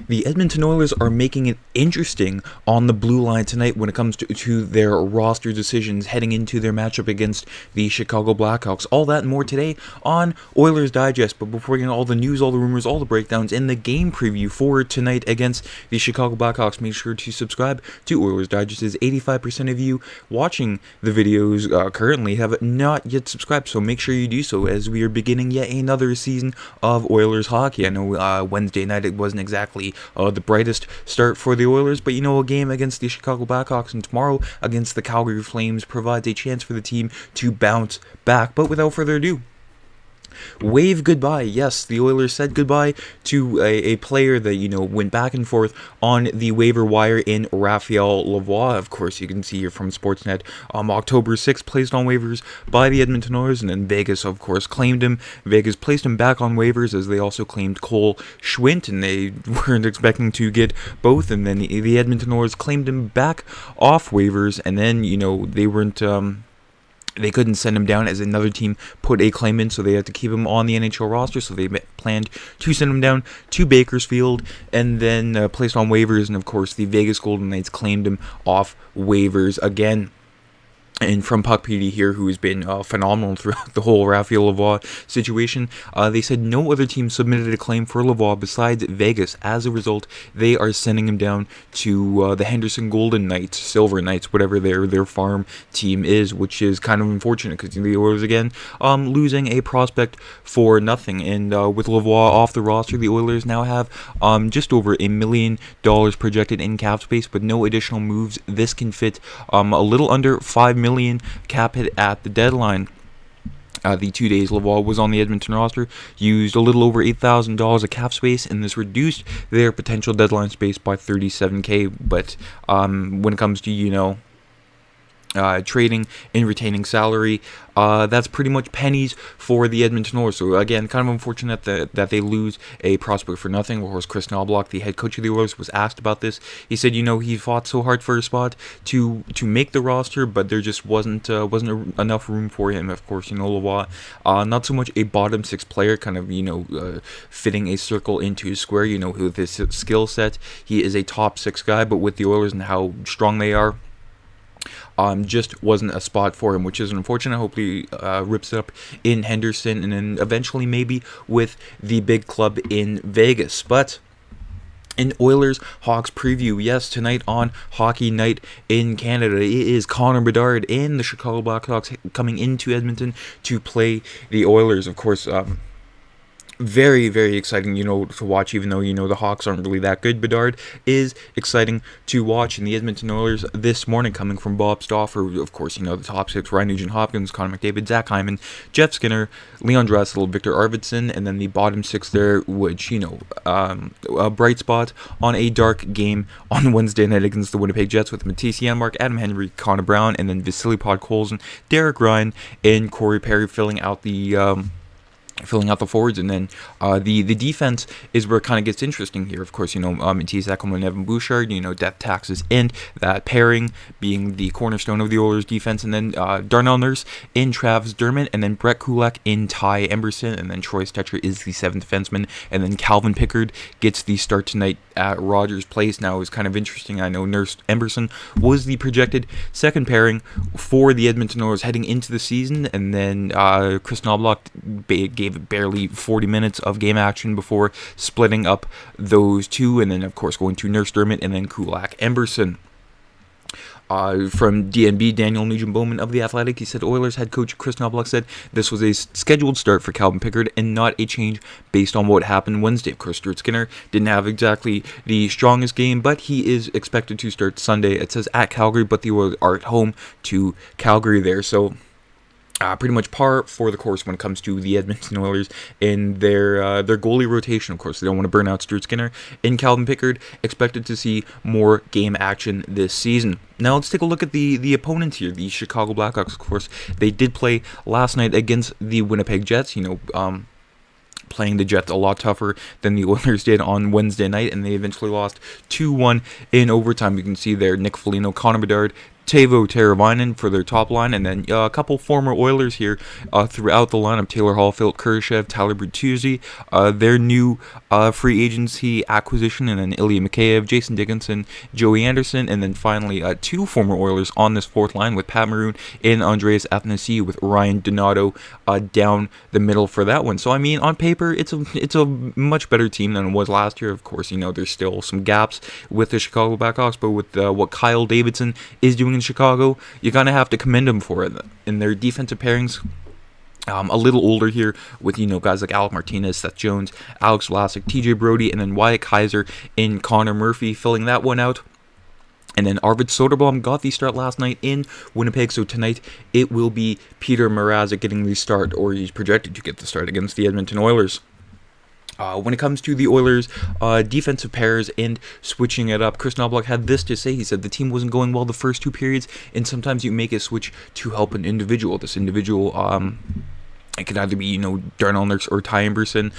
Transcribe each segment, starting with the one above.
The Edmonton Oilers are making it interesting on the blue line tonight when it comes to their roster decisions heading into their matchup against the Chicago Blackhawks. All that and more today on Oilers Digest. But before we get into all the news, all the rumors, all the breakdowns, and the game preview for tonight against the Chicago Blackhawks, make sure to subscribe to Oilers Digest, as 85% of you watching the videos currently have not yet subscribed. So make sure you do so as we are beginning yet another season of Oilers hockey. I know Wednesday night it wasn't exactly the brightest start for the Oilers, but a game against the Chicago Blackhawks and tomorrow against the Calgary Flames provides a chance for the team to bounce back. But without further ado, wave goodbye. Yes, the Oilers said goodbye to a player that, went back and forth on the waiver wire in Raphael Lavoie. Of course, you can see here from Sportsnet, October 6th, placed on waivers by the Edmonton Oilers, and then Vegas, of course, claimed him. Vegas placed him back on waivers as they also claimed Cole Schwindt, and they weren't expecting to get both, and then the Edmonton Oilers claimed him back off waivers, and then, they weren't... They couldn't send him down as another team put a claim in, so they had to keep him on the NHL roster. So they planned to send him down to Bakersfield and then placed on waivers. And of course, the Vegas Golden Knights claimed him off waivers again. And from Puck PD here, who has been phenomenal throughout the whole Raphael Lavoie situation, they said no other team submitted a claim for Lavoie besides Vegas. As a result, they are sending him down to the Henderson Golden Knights, Silver Knights, whatever their farm team is, which is kind of unfortunate because the Oilers, again, losing a prospect for nothing. And with Lavoie off the roster, the Oilers now have just over $1 million projected in cap space, but no additional moves. This can fit a little under $5 million cap hit at the deadline. The 2 days Lavoie was on the Edmonton roster, used a little over $8,000 of cap space, and this reduced their potential deadline space by $37K. But when it comes to, trading and retaining salary, that's pretty much pennies for the Edmonton Oilers. So again, kind of unfortunate that they lose a prospect for nothing. Of course, Kris Knoblauch, the head coach of the Oilers, was asked about this. He said, he fought so hard for a spot to make the roster, but there just wasn't enough room for him. Of course, Lavoie, not so much a bottom six player, kind of fitting a circle into a square. With his skill set, he is a top six guy, but with the Oilers and how strong they are, just wasn't a spot for him, which is unfortunate. Hopefully rips it up in Henderson and then eventually maybe with the big club in Vegas. But an Oilers Hawks preview, yes, tonight on Hockey Night in Canada, it is Connor McDavid and the Chicago Blackhawks coming into Edmonton to play the Oilers. Of course, very, very exciting, to watch, even though, the Hawks aren't really that good. Bedard is exciting to watch. And the Edmonton Oilers this morning, coming from Bob Stauffer, of course, the top six, Ryan Nugent-Hopkins, Connor McDavid, Zach Hyman, Jeff Skinner, Leon Draisaitl, Victor Arvidsson, and then the bottom six there, which, a bright spot on a dark game on Wednesday night against the Winnipeg Jets with Matisse Janmark, Adam Henry, Connor Brown, and then Vasily Podkolzin, Derek Ryan, and Corey Perry filling out the forwards. And then the defense is where it kind of gets interesting here. Of course, Matisse Ekholm and Evan Bouchard, death taxes, and that pairing being the cornerstone of the Oilers defense. And then Darnell Nurse in Travis Dermott, and then Brett Kulak in Ty Emberson, and then Troy Stetcher is the seventh defenseman, and then Calvin Pickard gets the start tonight at Rogers Place. Now, it's kind of interesting. I know Nurse Emberson was the projected second pairing for the Edmonton Oilers heading into the season, and then Kris Knoblauch gave barely 40 minutes of game action before splitting up those two, and then of course going to Nurse Dermott and then Kulak Emberson. From DNB, Daniel Nugent-Bowman of The Athletic, he said Oilers head coach Kris Knoblauch said this was a scheduled start for Calvin Pickard and not a change based on what happened Wednesday. Of course, Stuart Skinner didn't have exactly the strongest game, but he is expected to start Sunday. It says at Calgary, but the Oilers are at home to Calgary there, so pretty much par for the course when it comes to the Edmonton Oilers in their goalie rotation. Of course, they don't want to burn out Stuart Skinner and Calvin Pickard. Expected to see more game action this season. Now let's take a look at the opponents here, the Chicago Blackhawks. Of course, they did play last night against the Winnipeg Jets. Playing the Jets a lot tougher than the Oilers did on Wednesday night, and they eventually lost 2-1 in overtime. You can see there Nick Foligno, Connor Bedard, Teuvo Teravainen for their top line, and then a couple former Oilers here throughout the lineup. Taylor Hall, Philip Kurashev, Tyler Bertuzzi, their new free agency acquisition, and then Ilya Mikheyev, Jason Dickinson, Joey Anderson, and then finally two former Oilers on this fourth line with Pat Maroon and Andreas Athanasiou, with Ryan Donato down the middle for that one. So I mean, on paper, it's a much better team than it was last year. Of course, there's still some gaps with the Chicago Blackhawks, but with what Kyle Davidson is doing in Chicago, you kind of have to commend them for it. In their defensive pairings, a little older here with, guys like Alec Martinez, Seth Jones, Alex Vlasic, TJ Brody, and then Wyatt Kaiser and Connor Murphy filling that one out. And then Arvid Soderblom got the start last night in Winnipeg, so tonight it will be Peter Mrazek getting the start, or he's projected to get the start against the Edmonton Oilers. When it comes to the Oilers' defensive pairs and switching it up, Kris Knoblauch had this to say. He said the team wasn't going well the first two periods, and sometimes you make a switch to help an individual. This individual, it could either be, Darnell Nurse or Ty Emberson.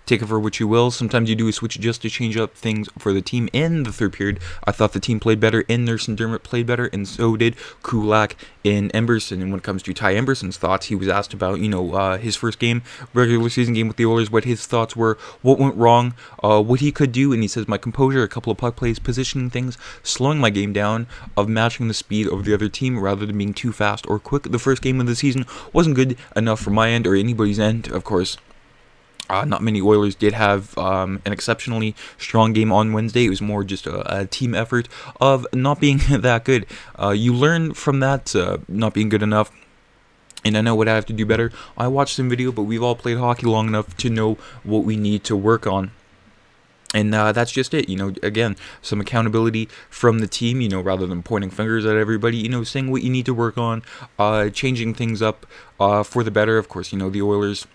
Take it for what you will. Sometimes you do a switch just to change up things for the team. In the third period, I thought the team played better, and Nurse and Dermott played better, and so did Kulak and Emberson. And when it comes to Ty Emberson's thoughts, he was asked about, his first regular season game with the Oilers, what his thoughts were, what went wrong, what he could do, and he says, my composure, a couple of puck plays, positioning things, slowing my game down, of matching the speed of the other team rather than being too fast or quick. The first game of the season wasn't good enough from my end or anybody's end, of course. Not many Oilers did have an exceptionally strong game on Wednesday. It was more just a team effort of not being that good. You learn from that, not being good enough. And I know what I have to do better. I watched some video, but we've all played hockey long enough to know what we need to work on. And that's just it, again, some accountability from the team, rather than pointing fingers at everybody, saying what you need to work on, changing things up for the better. Of course, the Oilers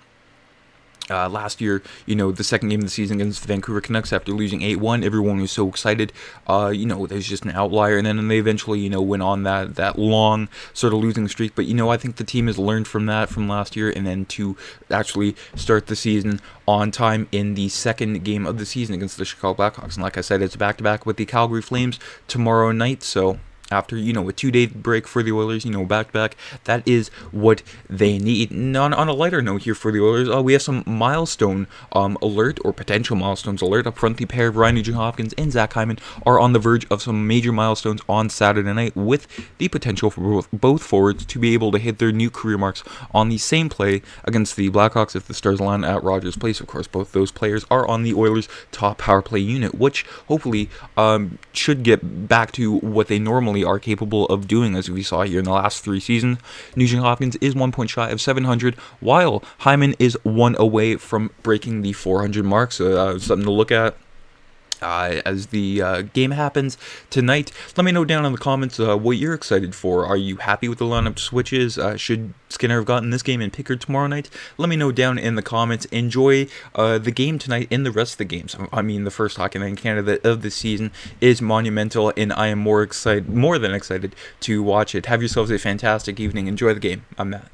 last year, the second game of the season against the Vancouver Canucks, after losing 8-1, everyone was so excited. There's just an outlier, and then they eventually, went on that long sort of losing streak. But, I think the team has learned from that from last year, and then to actually start the season on time in the second game of the season against the Chicago Blackhawks. And like I said, it's back-to-back with the Calgary Flames tomorrow night, so after, a 2-day break for the Oilers, back-to-back, that is what they need. And on a lighter note here for the Oilers, we have some milestone alert, or potential milestones alert. Up front, the pair of Ryan Nugent-Hopkins and Zach Hyman are on the verge of some major milestones on Saturday night, with the potential for both forwards to be able to hit their new career marks on the same play against the Blackhawks if the Stars land at Rogers Place. Of course, both those players are on the Oilers' top power play unit, which hopefully should get back to what they normally are capable of doing, as we saw here in the last 3 seasons. Nugent-Hopkins is 1 point shy of 700, while Hyman is 1 away from breaking the 400 mark. So something to look at as the game happens tonight. Let me know down in the comments what you're excited for. Are you happy with the lineup switches? Should Skinner have gotten this game and Pickard tomorrow night? Let me know down in the comments. Enjoy the game tonight and the rest of the games. I mean, the first Hockey Night in Canada of the season is monumental, and I am more than excited to watch it. Have yourselves a fantastic evening. Enjoy the game. I'm Matt.